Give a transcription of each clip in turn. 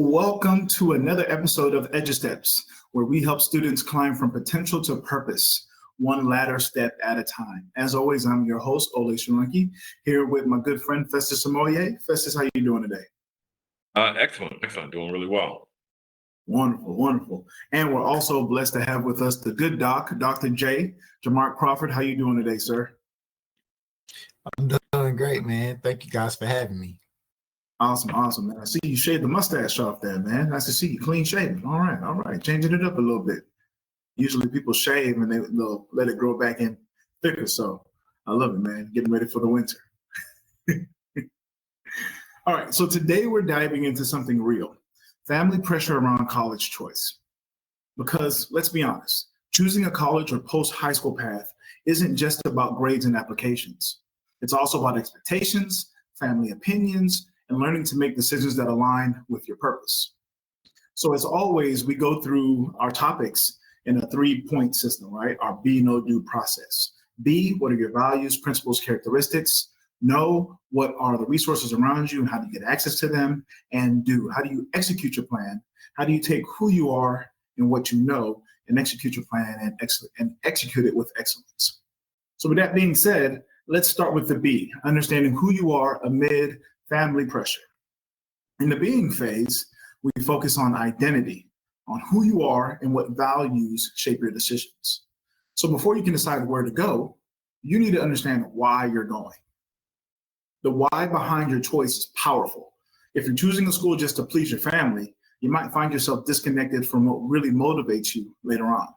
Welcome to another episode of Edu Steps, where we help students climb from potential to purpose, one ladder step at a time. As always, I'm your host, Olay and Festus, here with my good friend Festus Amoye. Festus, how you doing today? Excellent. Doing really well. Wonderful. And we're also blessed to have with us the good doc, Dr. J, Jamarc Crawford. How you doing today, sir? I'm doing great, man. Thank you guys for having me. Awesome, man. I see you shaved the mustache off there, man. Nice to see you clean shaven. All right. Changing it up a little bit. Usually people shave and they'll let it grow back in thicker. So I love it, man. Getting ready for the winter. All right. So today we're diving into something real. Family pressure around college choice. Because let's be honest, choosing a college or post-high school path isn't just about grades and applications. It's also about expectations, family opinions, and learning to make decisions that align with your purpose. So as always, we go through our topics in a 3-point system, right? Our be, know, do process. Be, what are your values, principles, characteristics? Know, what are the resources around you and how do you get access to them? And do, how do you execute your plan? How do you take who you are and what you know and execute your plan and execute it with excellence? So with that being said, let's start with the be, understanding who you are amid family pressure. In the being phase, we focus on identity, on who you are and what values shape your decisions. So before you can decide where to go, you need to understand why you're going. The why behind your choice is powerful. If you're choosing a school just to please your family, you might find yourself disconnected from what really motivates you later on.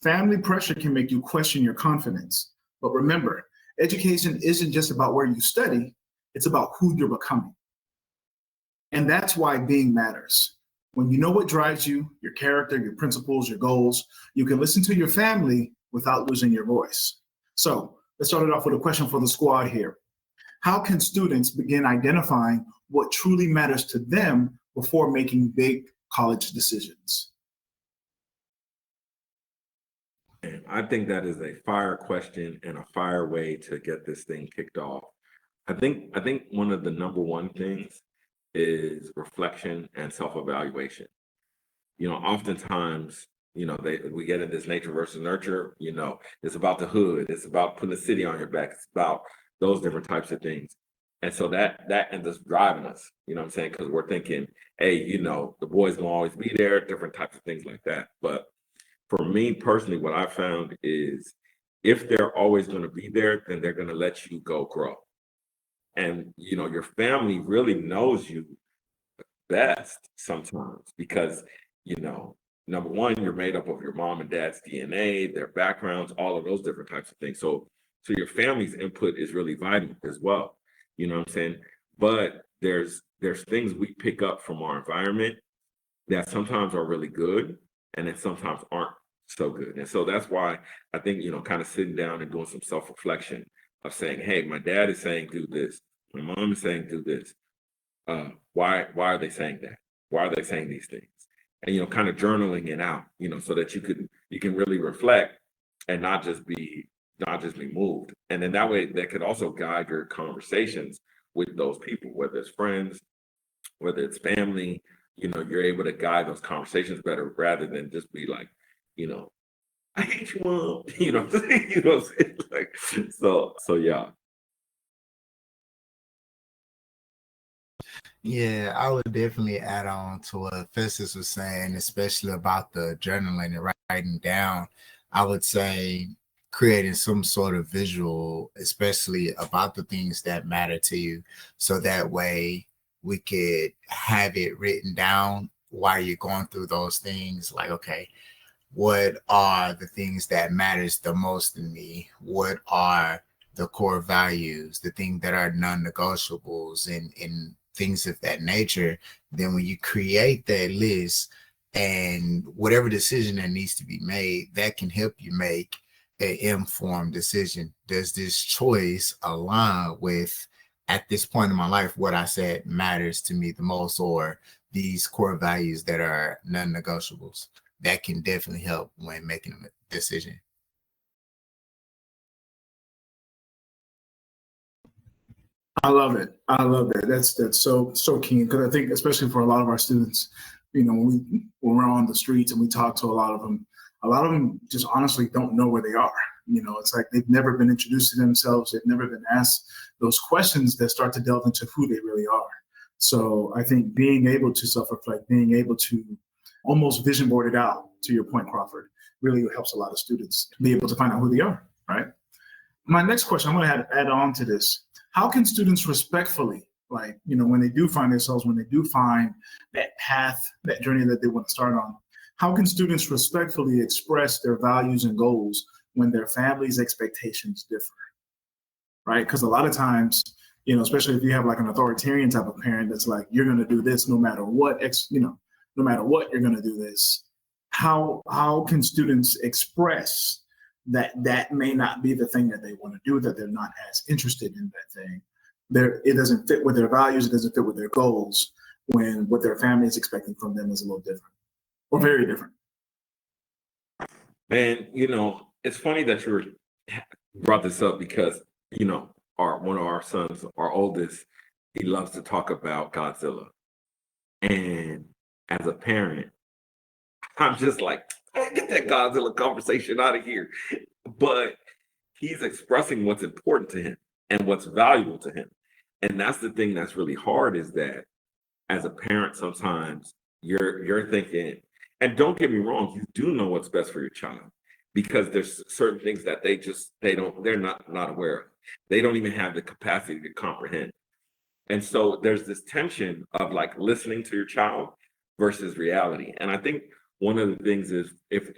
Family pressure can make you question your confidence, but remember, education isn't just about where you study, it's about who you're becoming. And that's why being matters. When you know what drives you, your character, your principles, your goals, you can listen to your family without losing your voice. So let's start it off with a question for the squad here. How can students begin identifying what truly matters to them before making big college decisions? I think that is a fire question and a fire way to get this thing kicked off. I think one of the number one things is reflection and self-evaluation. Oftentimes, we get in this nature versus nurture, it's about the hood, it's about putting the city on your back, it's about those different types of things. And so that ends up driving us, because we're thinking, hey, the boys gonna always be there, different types of things like that. But for me personally, what I found is if they're always going to be there, then they're going to let you go grow. And, your family really knows you best sometimes because, number one, you're made up of your mom and dad's DNA, their backgrounds, all of those different types of things. So your family's input is really vital as well. You know what I'm saying? But there's things we pick up from our environment that sometimes are really good and then sometimes aren't so good. And so that's why I think, kind of sitting down and doing some self-reflection of saying, hey, my dad is saying do this. My mom is saying do this. Why are they saying that? Why are they saying these things? And, kind of journaling it out, so that you can really reflect and not just be moved. And then that way that could also guide your conversations with those people, whether it's friends, whether it's family, you're able to guide those conversations better rather than just be like, I hate you, Mom. You know what I'm saying? Like, so yeah. Yeah, I would definitely add on to what Festus was saying, especially about the journaling and writing down. I would say creating some sort of visual, especially about the things that matter to you. So that way we could have it written down while you're going through those things. Like, okay, what are the things that matters the most to me? What are the core values, the things that are non-negotiables and things of that nature? Then when you create that list and whatever decision that needs to be made, that can help you make an informed decision. Does this choice align with, at this point in my life, what I said matters to me the most, or these core values that are non-negotiables? That can definitely help when making a decision. I love it. I love it. That's so keen, because I think especially for a lot of our students, when we're on the streets and we talk to a lot of them just honestly don't know where they are. It's like they've never been introduced to themselves. They've never been asked those questions that start to delve into who they really are. So I think being able to self-reflect, being able to almost vision board it out, to your point, Crawford, really helps a lot of students be able to find out who they are, right? My next question, I'm going to add on to this. How can students respectfully, when they do find themselves, when they do find that path, that journey that they want to start on, how can students respectfully express their values and goals when their family's expectations differ, right? Because a lot of times, especially if you have like an authoritarian type of parent that's like, you're going to do this no matter what, no matter what, you're going to do this. How can students express that may not be the thing that they want to do, that they're not as interested in that thing? It doesn't fit with their values, it doesn't fit with their goals, when what their family is expecting from them is a little different or very different. And it's funny that you brought this up, because one of our sons, our oldest, he loves to talk about Godzilla. And as a parent, I'm just like, get that Godzilla conversation out of here. But he's expressing what's important to him and what's valuable to him. And that's the thing that's really hard, is that as a parent, sometimes you're thinking, and don't get me wrong, you do know what's best for your child, because there's certain things that they're not aware of. They don't even have the capacity to comprehend. And so there's this tension of like listening to your child versus reality. And I think one of the things is, if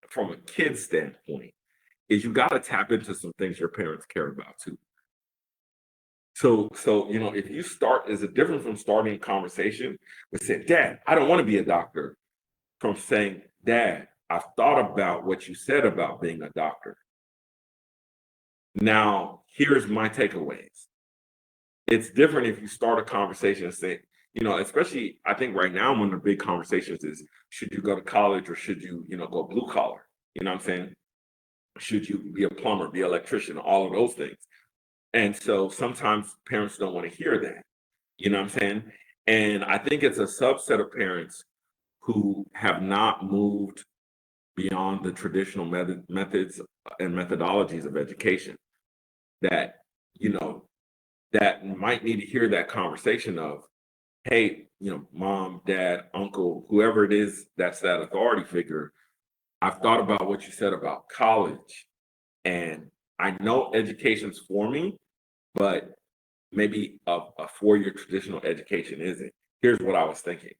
from a kid's standpoint, is you got to tap into some things your parents care about too. So if you start, is it different from starting a conversation with saying, Dad, I don't want to be a doctor, from saying, Dad, I've thought about what you said about being a doctor. Now, here's my takeaways. It's different if you start a conversation and say, especially I think right now, one of the big conversations is, should you go to college or should you, go blue collar? You know what I'm saying? Should you be a plumber, be an electrician, all of those things? And so sometimes parents don't want to hear that. You know what I'm saying? And I think it's a subset of parents who have not moved beyond the traditional methods and methodologies of education, that, that might need to hear that conversation of, hey, mom, dad, uncle, whoever it is that's that authority figure, I've thought about what you said about college, and I know education's for me, but maybe a four-year traditional education isn't. Here's what I was thinking.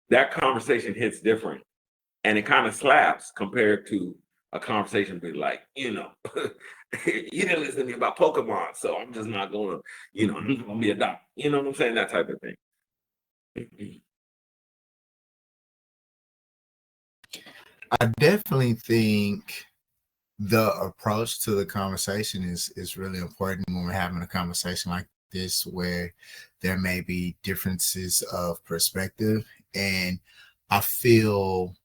That conversation hits different, and it kind of slaps compared to a conversation be like, you didn't listen to me about Pokemon, so I'm just not going to, I'm not going to be a doctor. You know what I'm saying? That type of thing. I definitely think the approach to the conversation is really important when we're having a conversation like this, where there may be differences of perspective. And I feel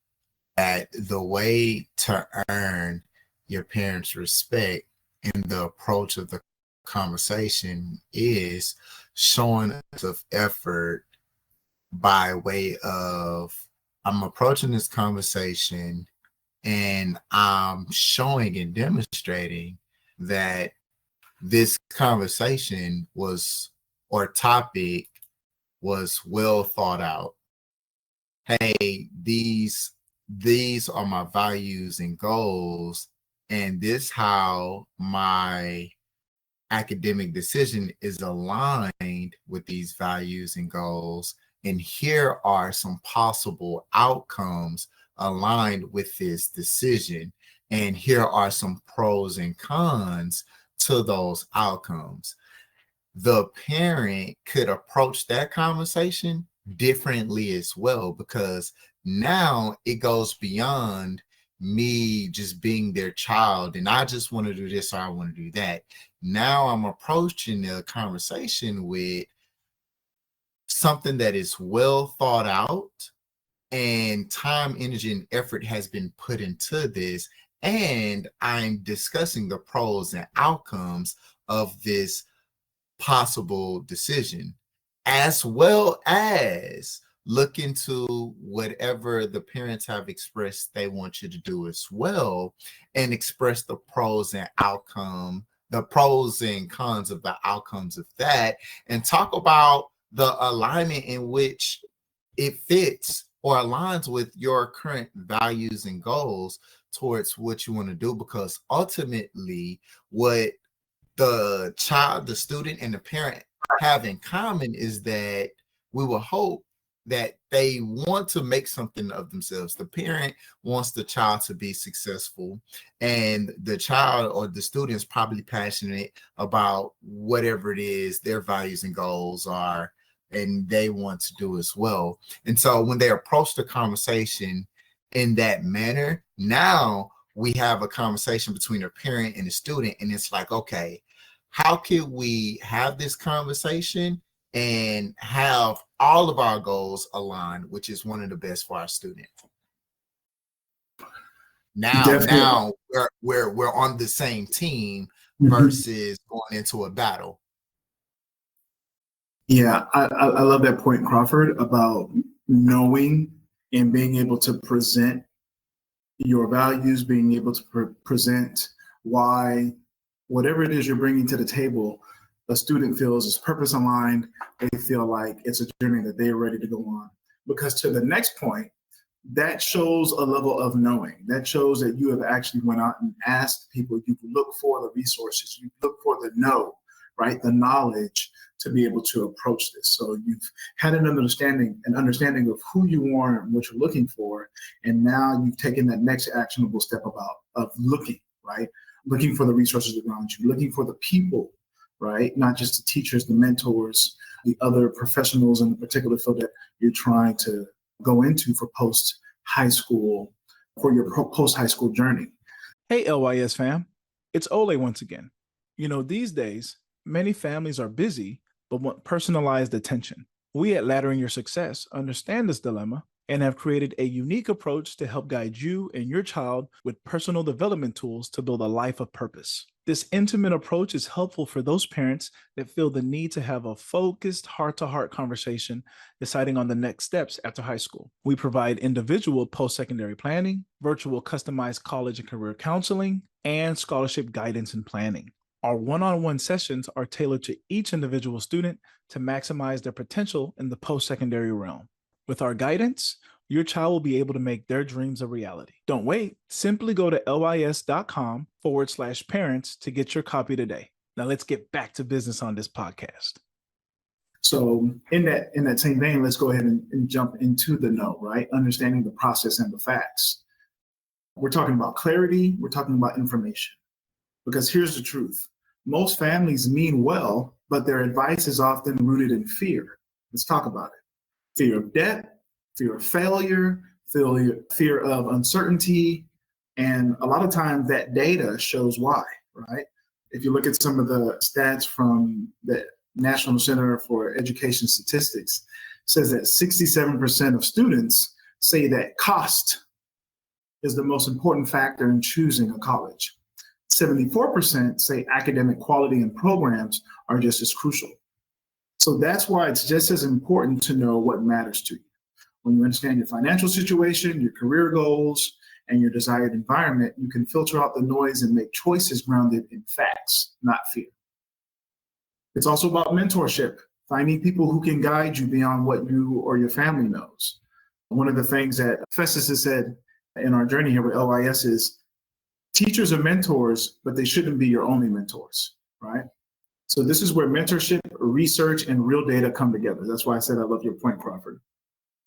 that the way to earn your parents' respect in the approach of the conversation is showing of effort by way of, I'm approaching this conversation and I'm showing and demonstrating that this conversation or topic was well thought out. Hey, these are my values and goals, and this how my academic decision is aligned with these values and goals. And here are some possible outcomes aligned with this decision. And here are some pros and cons to those outcomes. The parent could approach that conversation differently as well, because now it goes beyond me just being their child and I just want to do this or I want to do that. Now I'm approaching the conversation with something that is well thought out, and time, energy, and effort has been put into this, and I'm discussing the pros and outcomes of this possible decision, as well as look into whatever the parents have expressed they want you to do as well, and express the pros and cons of the outcomes of that, and talk about the alignment in which it fits or aligns with your current values and goals towards what you want to do. Because ultimately, what the child, the student, and the parent have in common is that we will hope that they want to make something of themselves. The parent wants the child to be successful, and the child or the student is probably passionate about whatever it is their values and goals are, and they want to do as well. And so when they approach the conversation in that manner, now we have a conversation between a parent and a student, and it's like, okay, how can we have this conversation and have all of our goals aligned, which is one of the best for our student. Now we're on the same team versus going into a battle. Yeah, I love that point, Crawford, about knowing and being able to present your values, being able to present why whatever it is you're bringing to the table, a student feels is purpose aligned. They feel like it's a journey that they're ready to go on. Because to the next point, that shows a level of knowing. That shows that you have actually went out and asked people. You look for the resources. You look for the know, right? The knowledge to be able to approach this. So you've had an understanding of who you are and what you're looking for. And now you've taken that next actionable step of looking, right? Looking for the resources around you, looking for the people, right? Not just the teachers, the mentors, the other professionals in the particular field that you're trying to go into for post-high school, for your post-high school journey. Hey, LYS fam, it's Olay once again. You know, these days, many families are busy, but want personalized attention. We at Laddering Your Success understand this dilemma and have created a unique approach to help guide you and your child with personal development tools to build a life of purpose. This intimate approach is helpful for those parents that feel the need to have a focused heart-to-heart conversation deciding on the next steps after high school. We provide individual post-secondary planning, virtual customized college and career counseling, and scholarship guidance and planning. Our one-on-one sessions are tailored to each individual student to maximize their potential in the post-secondary realm. With our guidance, your child will be able to make their dreams a reality. Don't wait. Simply go to lys.com/parents to get your copy today. Now let's get back to business on this podcast. So in that same vein, let's go ahead and jump into the know, right? Understanding the process and the facts. We're talking about clarity. We're talking about information. Because here's the truth. Most families mean well, but their advice is often rooted in fear. Let's talk about it. Fear of debt, fear of failure, fear of uncertainty. And a lot of times that data shows why, right? If you look at some of the stats from the National Center for Education Statistics, it says that 67% of students say that cost is the most important factor in choosing a college. 74% say academic quality and programs are just as crucial. So that's why it's just as important to know what matters to you. When you understand your financial situation, your career goals, and your desired environment, you can filter out the noise and make choices grounded in facts, not fear. It's also about mentorship, finding people who can guide you beyond what you or your family knows. One of the things that Festus has said in our journey here with LYS is, teachers are mentors, but they shouldn't be your only mentors, right? So this is where mentorship, research, and real data come together. That's why I said I love your point, Crawford.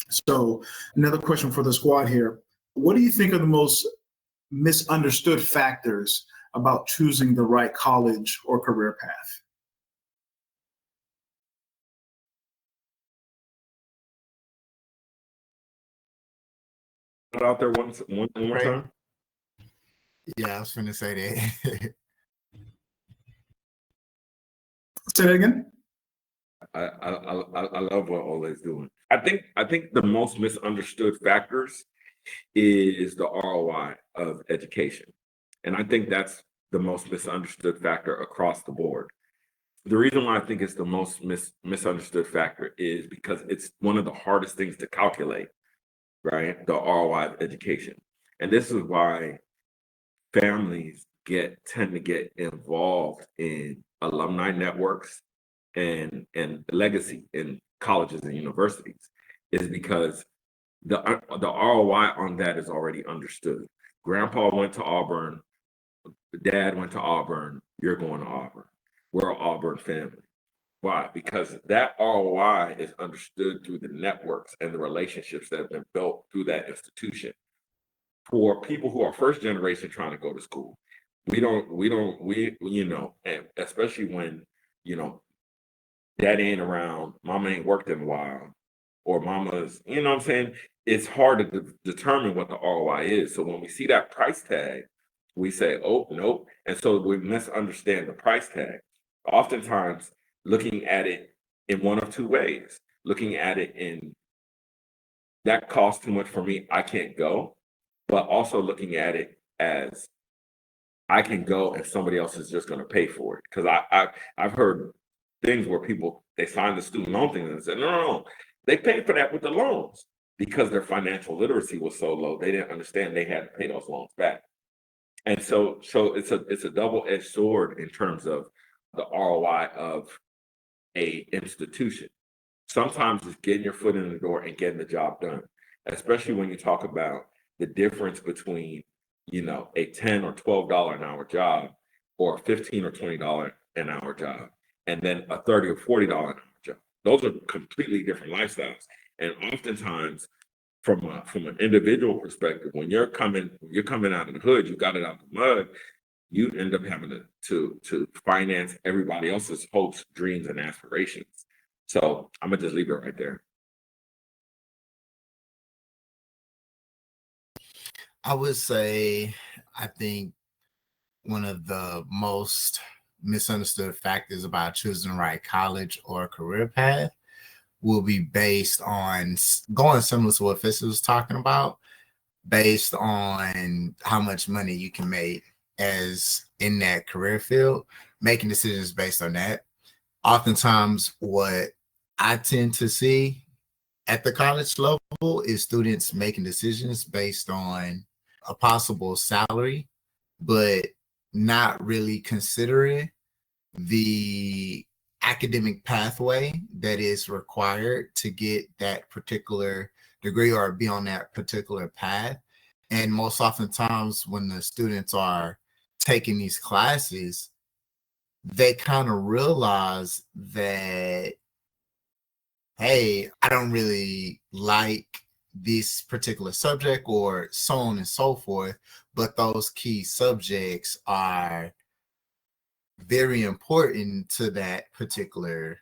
So another question for the squad here. What do you think are the most misunderstood factors about choosing the right college or career path? Out there one more time. Yeah, I was going to say that. Say that again. I love what Olay's doing. I think the most misunderstood factors is the ROI of education. And I think that's the most misunderstood factor across the board. The reason why I think it's the most misunderstood factor is because it's one of the hardest things to calculate, right? The ROI of education. And this is why families tend to get involved in alumni networks and legacy in colleges and universities, is because the ROI on that is already understood. Grandpa went to Auburn, dad went to Auburn, you're going to Auburn. We're an Auburn family. Why? Because that ROI is understood through the networks and the relationships that have been built through that institution. For people who are first generation trying to go to school, we and especially when, dad ain't around, mama ain't worked in a while, or mama's, what I'm saying? It's hard to determine what the ROI is. So when we see that price tag, we say, oh, nope. And so we misunderstand the price tag. Oftentimes, looking at it in one of two ways, looking at it in that costs too much for me, I can't go, but also looking at it as I can go and somebody else is just going to pay for it. Because I've heard things where people, they sign the student loan thing and say, no, they paid for that with the loans because their financial literacy was so low. They didn't understand they had to pay those loans back. And so it's a double-edged sword in terms of the ROI of a institution. Sometimes it's getting your foot in the door and getting the job done, especially when you talk about the difference between, a $10 or $12 an hour job or a $15 or $20 an hour job, and then a $30 or $40 an hour job. Those are completely different lifestyles. And oftentimes, from an individual perspective, when you're coming out of the hood, you got it out the mud, you end up having to finance everybody else's hopes, dreams, and aspirations. So I'm gonna just leave it right there. I would say, I think one of the most misunderstood factors about choosing the right college or career path will be based on going similar to what Festus was talking about, based on how much money you can make as in that career field, making decisions based on that. Oftentimes, what I tend to see at the college level is students making decisions based on a possible salary, but not really considering the academic pathway that is required to get that particular degree or be on that particular path. And most oftentimes when the students are taking these classes, they kind of realize that, hey, I don't really like this particular subject or so on and so forth, but those key subjects are very important to that particular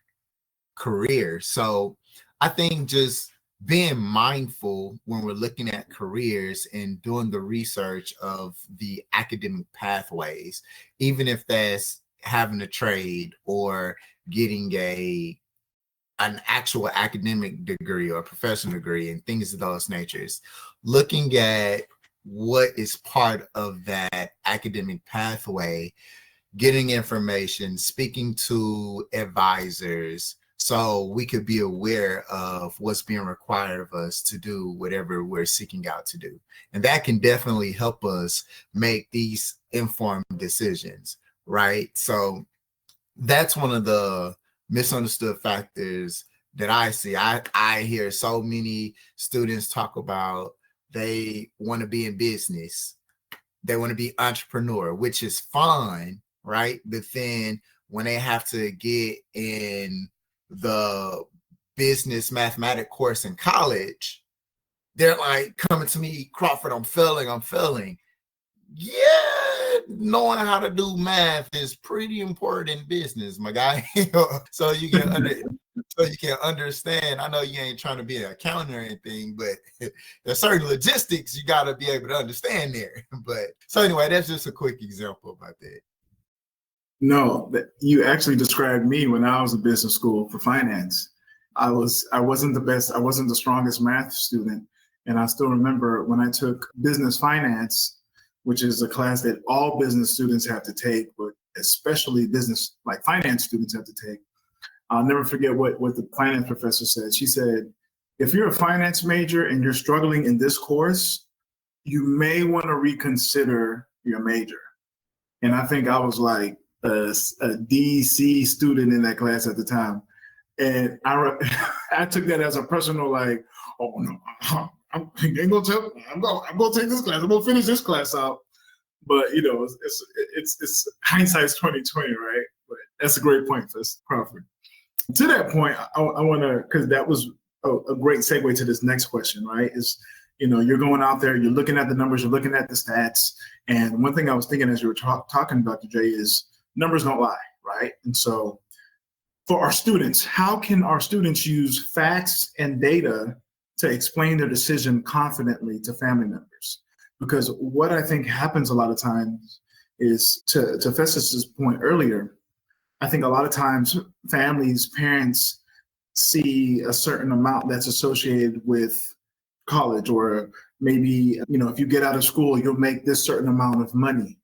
career. So I think just being mindful when we're looking at careers and doing the research of the academic pathways, even if that's having a trade or getting an actual academic degree or professional degree and things of those natures, looking at what is part of that academic pathway, getting information, speaking to advisors, so we could be aware of what's being required of us to do whatever we're seeking out to do. And that can definitely help us make these informed decisions, right? So that's one of the misunderstood factors that I see. I hear so many students talk about they want to be in business, they want to be entrepreneur, which is fine, right? But then when they have to get in the business mathematics course in college, they're like coming to me, Crawford, I'm failing. Yeah, knowing how to do math is pretty important in business, my guy. So you can understand. I know you ain't trying to be an accountant or anything, but there's certain logistics you got to be able to understand there. But so anyway, that's just a quick example about that. No, you actually described me when I was in business school for finance. I wasn't the best, I wasn't the strongest math student. And I still remember when I took business finance, which is a class that all business students have to take, but especially business, like finance students have to take. I'll never forget what the finance professor said. She said, if you're a finance major and you're struggling in this course, you may want to reconsider your major. And I think I was like a DC student in that class at the time. And I took that as a personal, like, oh no, I'm gonna take this class. I'm gonna finish this class out. But you know, it's hindsight's 2020, right? But that's a great point, Crawford. To that point, I want to, because that was a great segue to this next question, right? Is, you know, you're going out there, you're looking at the numbers, you're looking at the stats, and one thing I was thinking as you were talking, Dr. J, is numbers don't lie, right? And so, for our students, how can our students use facts and data to explain their decision confidently to family members? Because what I think happens a lot of times is, to Festus's point earlier, I think a lot of times families, parents see a certain amount that's associated with college, or maybe, you know, if you get out of school, you'll make this certain amount of money.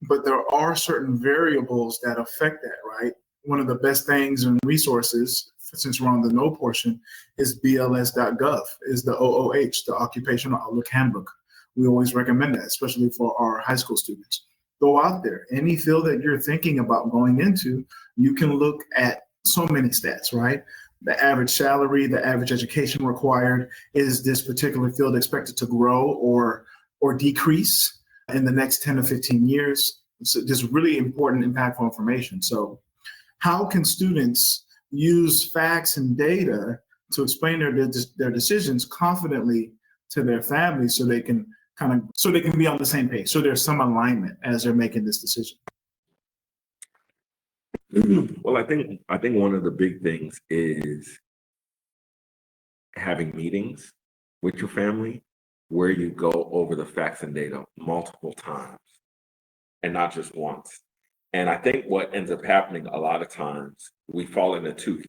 But there are certain variables that affect that, right? One of the best things and resources, since we're on the no portion, is BLS.gov, is the OOH, the Occupational Outlook Handbook. We always recommend that, especially for our high school students. Go out there, any field that you're thinking about going into, you can look at so many stats, right? The average salary, the average education required, is this particular field expected to grow or decrease in the next 10 to 15 years? So just really important, impactful information. So how can students use facts and data to explain their decisions confidently to their families, so they can be on the same page, so there's some alignment as they're making this decision? Well, I think one of the big things is having meetings with your family where you go over the facts and data multiple times and not just once. And I think what ends up happening a lot of times, we fall into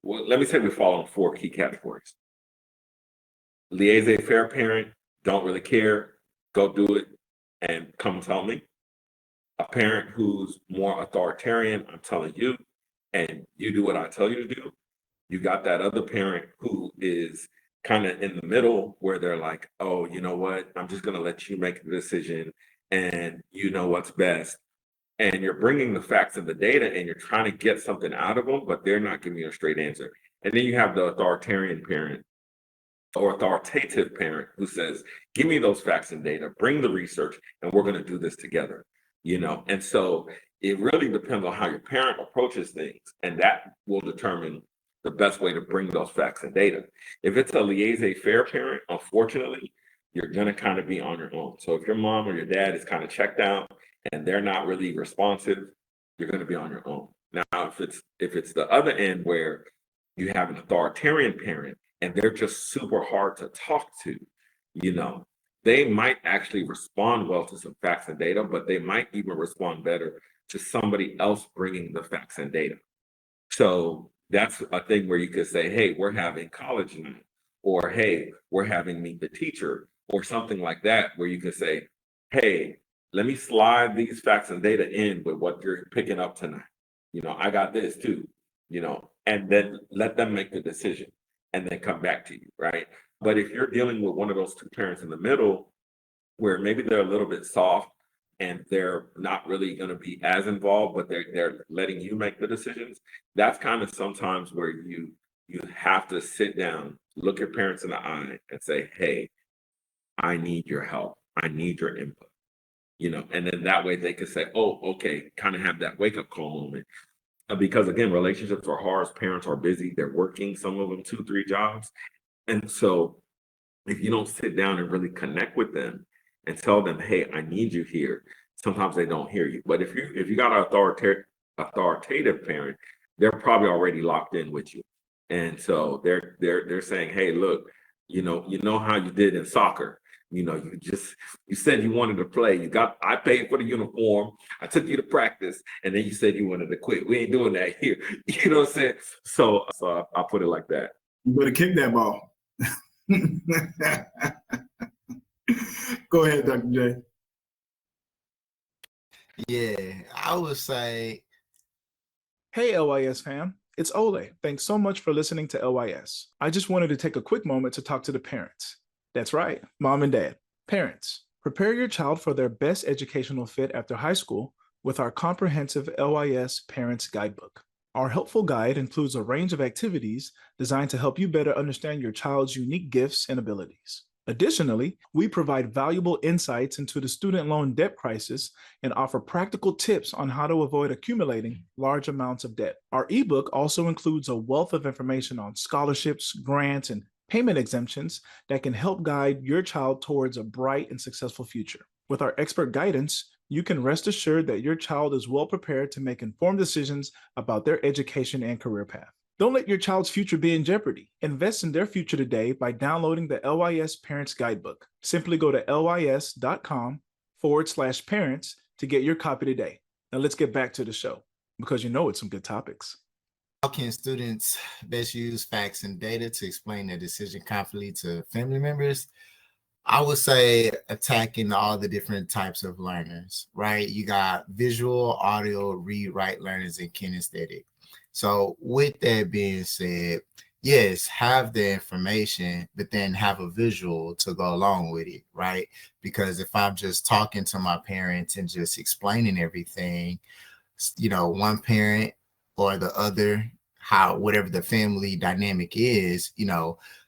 we fall in 4 key categories. Laissez-faire parent, don't really care, go do it and come tell me. A parent who's more authoritarian, I'm telling you, and you do what I tell you to do. You got that other parent who is kind of in the middle, where they're like, oh, you know what, I'm just going to let you make the decision and you know what's best. And you're bringing the facts and the data and you're trying to get something out of them, but they're not giving you a straight answer. And then you have the authoritarian parent or authoritative parent who says, give me those facts and data, bring the research, and we're going to do this together. You know, and so it really depends on how your parent approaches things, and that will determine the best way to bring those facts and data. If it's a laissez-faire parent, unfortunately, you're going to kind of be on your own. So if your mom or your dad is kind of checked out and they're not really responsive, you're going to be on your own. Now, if it's the other end where you have an authoritarian parent and they're just super hard to talk to, you know, they might actually respond well to some facts and data, but they might even respond better to somebody else bringing the facts and data. So that's a thing where you could say, hey, we're having college night, or hey, we're having meet the teacher, or something like that, where you could say, hey, let me slide these facts and data in with what you're picking up tonight. You know, I got this too, you know, and then let them make the decision and then come back to you, right? But if you're dealing with one of those two parents in the middle, where maybe they're a little bit soft and they're not really going to be as involved, but they're letting you make the decisions, that's kind of sometimes where you have to sit down, look your parents in the eye and say, hey, I need your help. I need your input, you know, and then that way they could say, oh, okay, kind of have that wake up call moment. Because again, relationships are hard. Parents are busy. They're working, some of them 2-3 jobs. And so if you don't sit down and really connect with them and tell them, hey, I need you here, sometimes they don't hear you. But if you got an authoritative parent, they're probably already locked in with you. And so they're saying, hey, look, you know how you did in soccer. You know, you said you wanted to play. I paid for the uniform. I took you to practice, and then you said you wanted to quit. We ain't doing that here. You know what I'm saying? So I'll put it like that. You better kick that ball. Go ahead, Dr. J. Yeah, I would say, Hey, LYS fam, it's Olay. Thanks so much for listening to LYS. I just wanted to take a quick moment to talk to the parents. That's right, mom and dad. Parents, prepare your child for their best educational fit after high school with our comprehensive LYS Parents Guidebook. Our helpful guide includes a range of activities designed to help you better understand your child's unique gifts and abilities. Additionally, we provide valuable insights into the student loan debt crisis and offer practical tips on how to avoid accumulating large amounts of debt. Our ebook also includes a wealth of information on scholarships, grants, and payment exemptions that can help guide your child towards a bright and successful future. With our expert guidance, you can rest assured that your child is well prepared to make informed decisions about their education and career path. Don't let your child's future be in jeopardy. Invest in their future today by downloading the LYS Parents Guidebook. Simply go to lys.com/parents to get your copy today. Now let's get back to the show because you know it's some good topics. how can students best use facts and data to explain their decision confidently to family members? I would say attacking all the different types of learners, right? You got visual, audio, read, write learners, and kinesthetic. So with that being said, yes, have the information, but then have a visual to go along with it, right? Because if I'm just talking to my parents and just explaining everything, one parent or the other, how whatever the family dynamic is,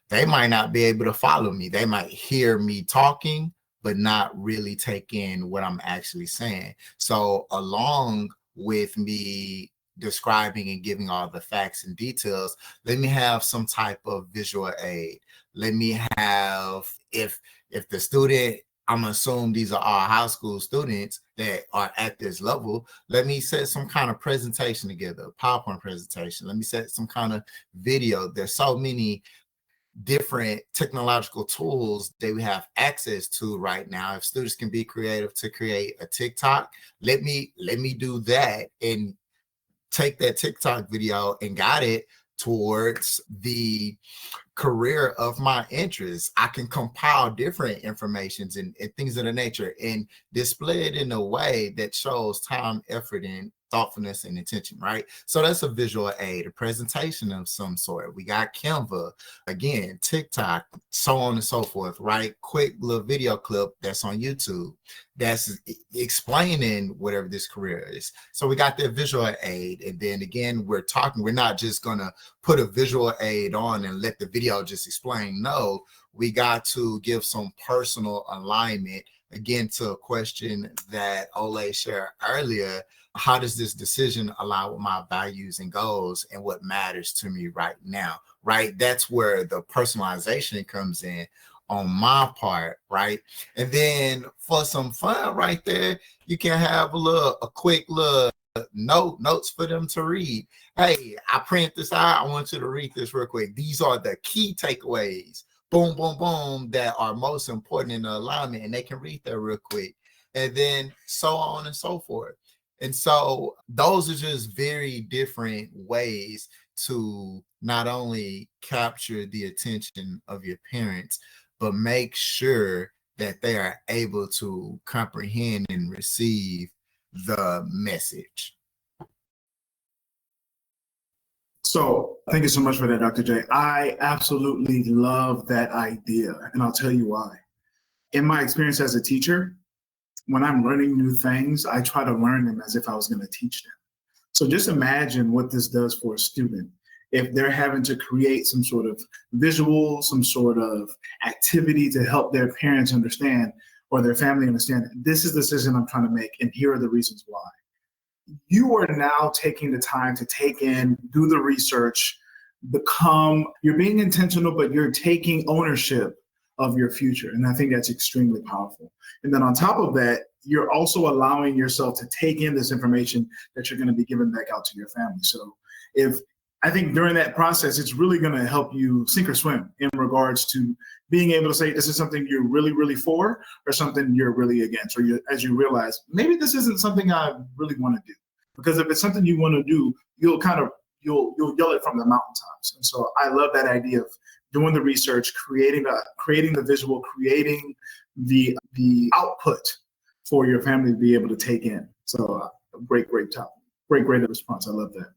they might not be able to follow me. They might hear me talking, but not really take in what I'm actually saying. So along with me describing and giving all the facts and details, let me have some type of visual aid. Let me have, if the student, I'm gonna assume these are all high school students that are at this level, let me set some kind of presentation together, PowerPoint presentation. Let me set some kind of video. There's so many different technological tools that we have access to right now. If students can be creative to create a TikTok, let me do that and take that TikTok video and guide it towards the career of my interests. I can compile different informations and things of the nature and display it in a way that shows time, effort, and thoughtfulness and intention, right? So that's a visual aid, a presentation of some sort. We got Canva, again, TikTok, so on and so forth, right? Quick little video clip that's on YouTube that's explaining whatever this career is. So we got that visual aid. And then again, we're not just gonna put a visual aid on and let the video just explain. No, we got to give some personal alignment. Again, to a question that Olay shared earlier, how does this decision align with my values and goals and what matters to me right now, right? That's where the personalization comes in on my part, right? And then for some fun right there, you can have a quick little notes for them to read. Hey, I print this out. I want you to read this real quick. These are the key takeaways, boom, boom, boom, that are most important in the alignment, and they can read that real quick. And then so on and so forth. And so those are just very different ways to not only capture the attention of your parents, but make sure that they are able to comprehend and receive the message. So thank you so much for that, Dr. J. I absolutely love that idea, and I'll tell you why. In my experience as a teacher, when I'm learning new things, I try to learn them as if I was going to teach them. So just imagine what this does for a student if they're having to create some sort of visual, some sort of activity to help their parents understand or their family understand, this is the decision I'm trying to make, and here are the reasons why. You are now taking the time to take in, do the research, you're being intentional, but you're taking ownership of your future. And I think that's extremely powerful. And then on top of that, you're also allowing yourself to take in this information that you're going to be giving back out to your family. So I think during that process, it's really going to help you sink or swim in regards to being able to say, this is something you're really, really for, or something you're really against, or as you realize, maybe this isn't something I really want to do. Because if it's something you want to do, you'll yell it from the mountaintops. And so I love that idea of doing the research, creating the visual, creating the output for your family to be able to take in. So great topic. Great response. I love that.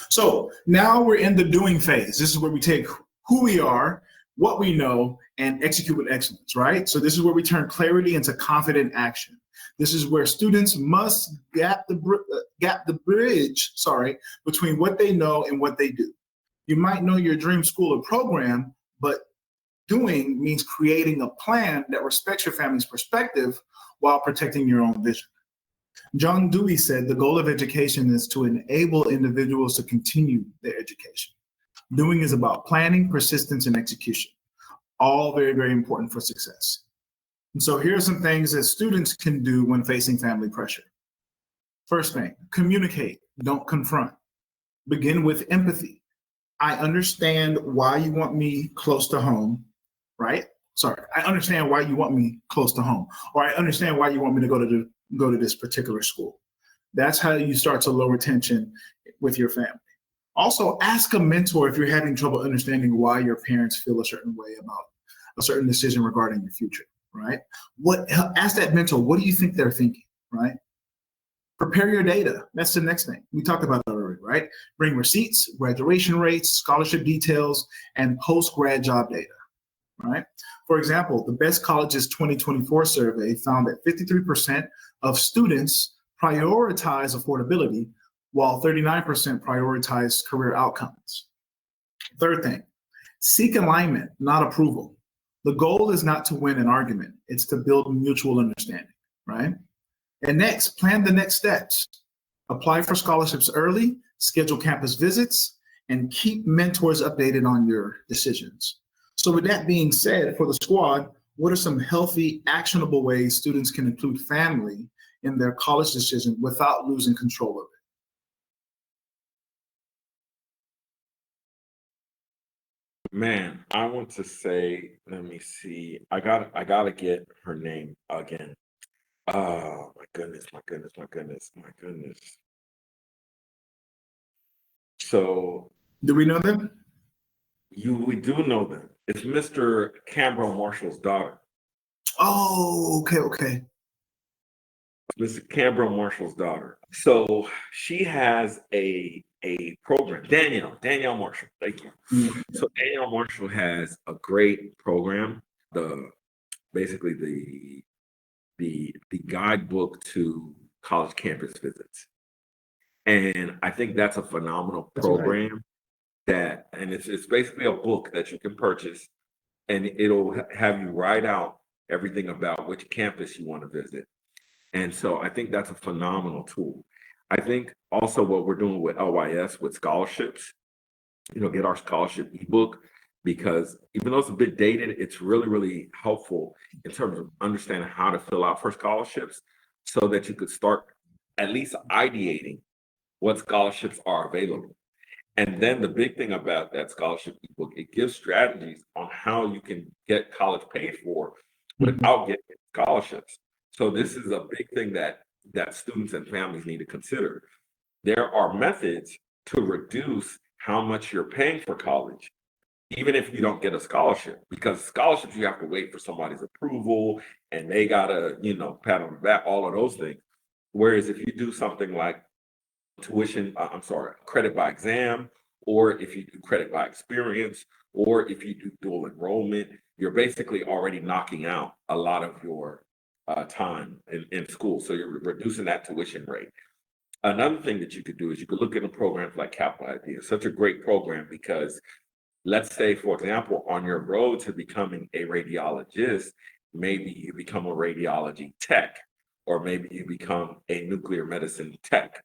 So now we're in the doing phase. This is where we take who we are, what we know, and execute with excellence, right? So this is where we turn clarity into confident action. This is where students must gap the bridge, between what they know and what they do. You might know your dream school or program, but doing means creating a plan that respects your family's perspective while protecting your own vision. John Dewey said the goal of education is to enable individuals to continue their education. Doing is about planning, persistence, and execution, all very, very important for success. And so here are some things that students can do when facing family pressure. First thing, communicate, don't confront. Begin with empathy. I understand why you want me close to home, right? I understand why you want me close to home, or I understand why you want me to go to this particular school. That's how you start to lower tension with your family. Also, ask a mentor if you're having trouble understanding why your parents feel a certain way about a certain decision regarding your future, right? Ask that mentor, what do you think they're thinking, right? Prepare your data. That's the next thing. We talked about that already, right? Bring receipts, graduation rates, scholarship details, and post-grad job data, right? For example, the Best Colleges 2024 survey found that 53% of students prioritize affordability, while 39% prioritize career outcomes. Third thing, seek alignment, not approval. The goal is not to win an argument, it's to build mutual understanding, right? And next, plan the next steps. Apply for scholarships early, schedule campus visits, and keep mentors updated on your decisions. So with that being said, for the squad, what are some healthy, actionable ways students can include family in their college decision without losing control of it? Man, I want to say, let me see. I gotta get her name again. Oh my goodness. So Do we know them? we do know them. It's Mr. Cambro Marshall's daughter. Oh, okay. Mr. Cambro Marshall's daughter. So she has a program. Danielle Marshall. Thank you. Mm-hmm. So Danielle Marshall has a great program. Basically the guidebook to college campus visits. And I think that's a phenomenal program. And it's basically a book that you can purchase, and it'll have you write out everything about which campus you want to visit. And so I think that's a phenomenal tool. I think also what we're doing with LYS with scholarships, get our scholarship ebook, because even though it's a bit dated, it's really, really helpful in terms of understanding how to fill out for scholarships so that you could start at least ideating what scholarships are available. And then the big thing about that scholarship ebook, it gives strategies on how you can get college paid for without getting scholarships. So this is a big thing that students and families need to consider. There are methods to reduce how much you're paying for college, even if you don't get a scholarship, because scholarships, you have to wait for somebody's approval and they gotta, pat on the back, all of those things. Whereas if you do something like credit by exam, or if you do credit by experience, or if you do dual enrollment, you're basically already knocking out a lot of your time in school. So you're reducing that tuition rate. Another thing that you could do is you could look at a program like Capital ID. It's such a great program because let's say, for example, on your road to becoming a radiologist, maybe you become a radiology tech, or maybe you become a nuclear medicine tech.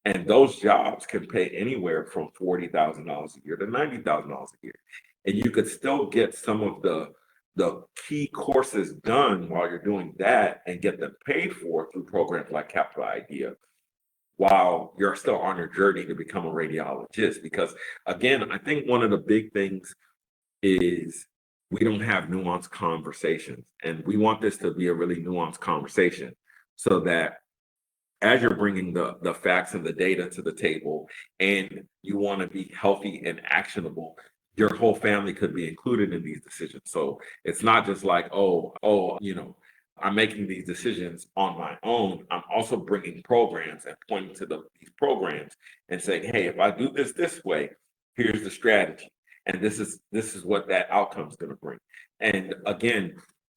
And those jobs can pay anywhere from $40,000 a year to $90,000 a year. And you could still get some of the key courses done while you're doing that and get them paid for through programs like Capital Idea while you're still on your journey to become a radiologist. Because again, I think one of the big things is we don't have nuanced conversations. And we want this to be a really nuanced conversation so that as you're bringing the facts and the data to the table and you want to be healthy and actionable, your whole family could be included in these decisions. So it's not just like, I'm making these decisions on my own. I'm also bringing programs and pointing to these programs and saying, hey, if I do this way, here's the strategy. And this is what that outcome is going to bring. And again,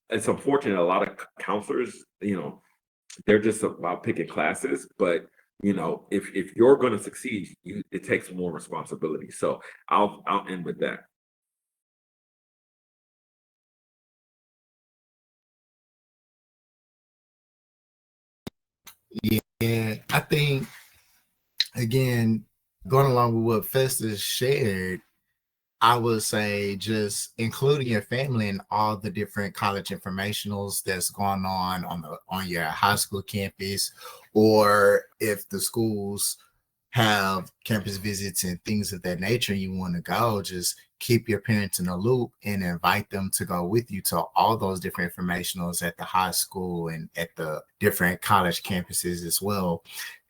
it's unfortunate. A lot of counselors, they're just about picking classes, but if you're going to succeed, it takes more responsibility. So I'll end with that. Yeah, I think, again, going along with what Festus shared, I would say just including your family in all the different college informationals that's going on your high school campus, or if the schools have campus visits and things of that nature, you want to go, just keep your parents in the loop and invite them to go with you to all those different informationals at the high school and at the different college campuses as well,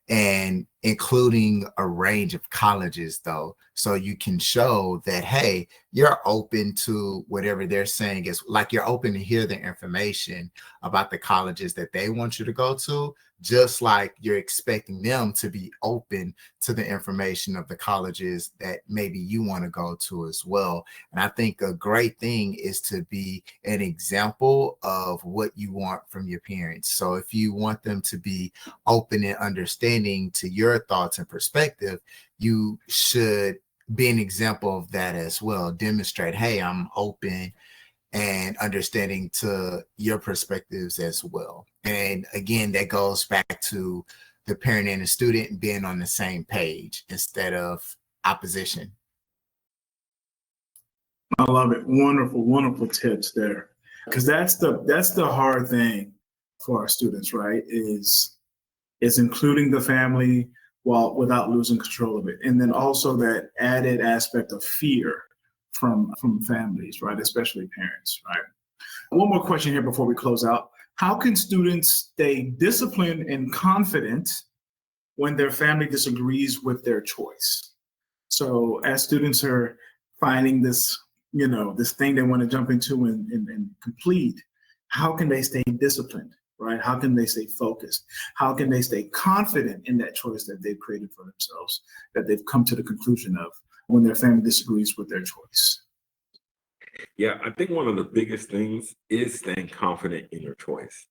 and including a range of colleges, though, so you can show that, hey, you're open to whatever they're saying. Is like you're open to hear the information about the colleges that they want you to go to, just like you're expecting them to be open to the information of the colleges that maybe you want to go to as well. And I think a great thing is to be an example of what you want from your parents. So if you want them to be open and understanding to your thoughts and perspective, you should be an example of that as well. Demonstrate, hey, I'm open and understanding to your perspectives as well. And again, that goes back to the parent and the student being on the same page instead of opposition. I love it. Wonderful, wonderful tips there. Because that's the hard thing for our students, right? Is including the family without losing control of it. And then also that added aspect of fear from families, right? Especially parents, right? One more question here before we close out. How can students stay disciplined and confident when their family disagrees with their choice? So as students are finding this, this thing they want to jump into and complete, how can they stay disciplined, right? How can they stay focused? How can they stay confident in that choice that they've created for themselves, that they've come to the conclusion of when their family disagrees with their choice? Yeah, I think one of the biggest things is staying confident in your choice.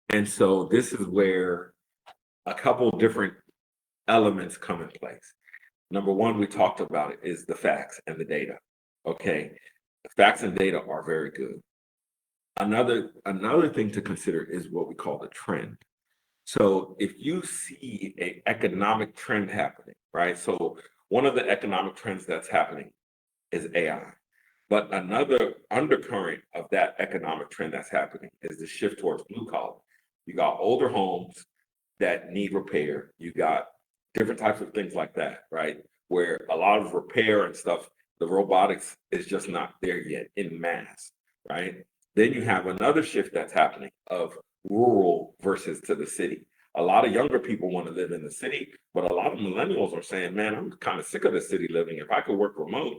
And so this is where a couple different elements come in place. Number one, we talked about it, is the facts and the data. Okay, the facts and data are very good. Another thing to consider is what we call the trend. So if you see an economic trend happening, right? So one of the economic trends that's happening is AI. But another undercurrent of that economic trend that's happening is the shift towards blue collar. You got older homes that need repair. You got different types of things like that, right? Where a lot of repair and stuff, the robotics is just not there yet in mass, right? Then you have another shift that's happening of rural versus to the city. A lot of younger people want to live in the city, but a lot of millennials are saying, man, I'm kind of sick of the city living. If I could work remote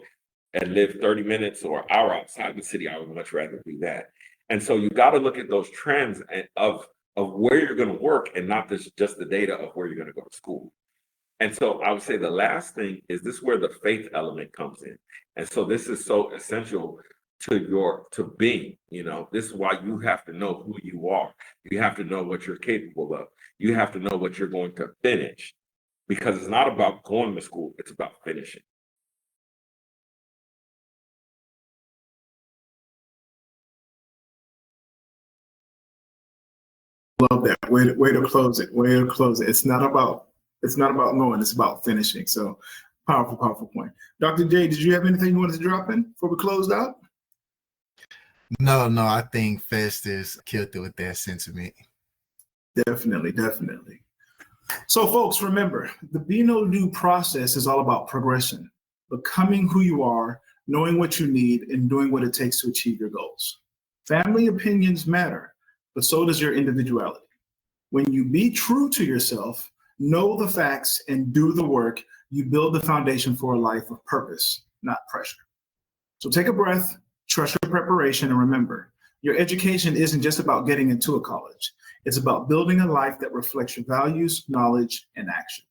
and live 30 minutes or an hour outside the city, I would much rather do that. And so you got to look at those trends of where you're going to work and not just the data of where you're going to go to school. And so I would say the last thing is this where the faith element comes in. And so this is so essential to being, this is why you have to know who you are. You have to know what you're capable of. You have to know what you're going to finish, because it's not about going to school, it's about finishing. Love that. Way to close it. Way to close it. It's not about going, it's about finishing. So powerful, powerful point. Dr. J, did you have anything you wanted to drop in before we closed out? No, I think Festus killed it with that sentiment. Definitely. So folks, remember, the Be No Do process is all about progression, becoming who you are, knowing what you need, and doing what it takes to achieve your goals. Family opinions matter, but so does your individuality. When you be true to yourself, know the facts, and do the work, you build the foundation for a life of purpose, not pressure. So take a breath, trust your preparation, and remember, Your education isn't just about getting into a college. It's about building a life that reflects your values, knowledge, and action.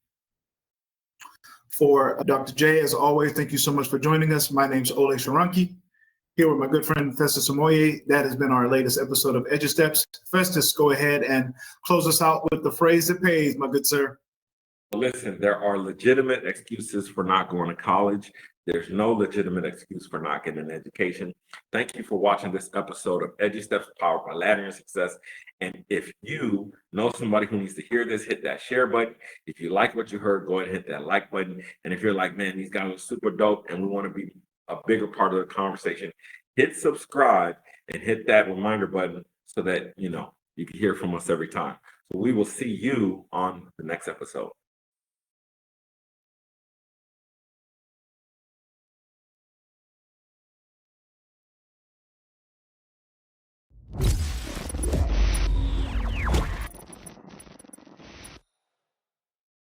For Dr. J, as always, thank you so much for joining us. My name's Olay Sharanki, here with my good friend Festus Amoye. That has been our latest episode of Edu Steps. Festus, go ahead and close us out with the phrase that pays, my good sir. Listen, there are legitimate excuses for not going to college. There's no legitimate excuse for not getting an education. Thank you for watching this episode of Edu Steps, powered by Laddering Success. And if you know somebody who needs to hear this, hit that share button. If you like what you heard, go ahead and hit that like button. And if you're like, man, these guys are super dope and we want to be a bigger part of the conversation, hit subscribe and hit that reminder button so that, you can hear from us every time. So we will see you on the next episode.